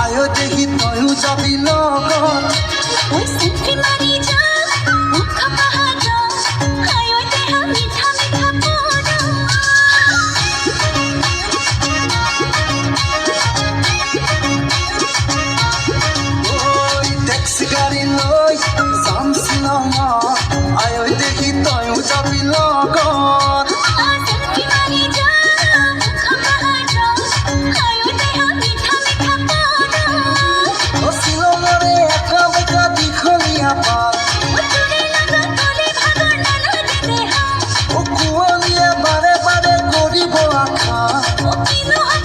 আয় দেখি তয়ু যাবি লগত ওই সেলফি মারি যা মুখ পাহাড় আয় দেহ মিঠা মিঠা পড় ওই ট্যাক্সি গাড়ি লই যাম শ্বিলঙত আয় দেখি তয়ু যাবি লগত সেলফি মারি যা মুখ পাহাড় আয় দেহ মিঠা মিঠা পড় ও শ্বিলঙৰে একা বেকা দীঘলীয়া পাত উঠুৰে লগত তলে ভাগৰ নালাগে দেহা ও কুঁৱলীয়ে বাৰে বাৰে কৰিব আশা কিনো হ'ব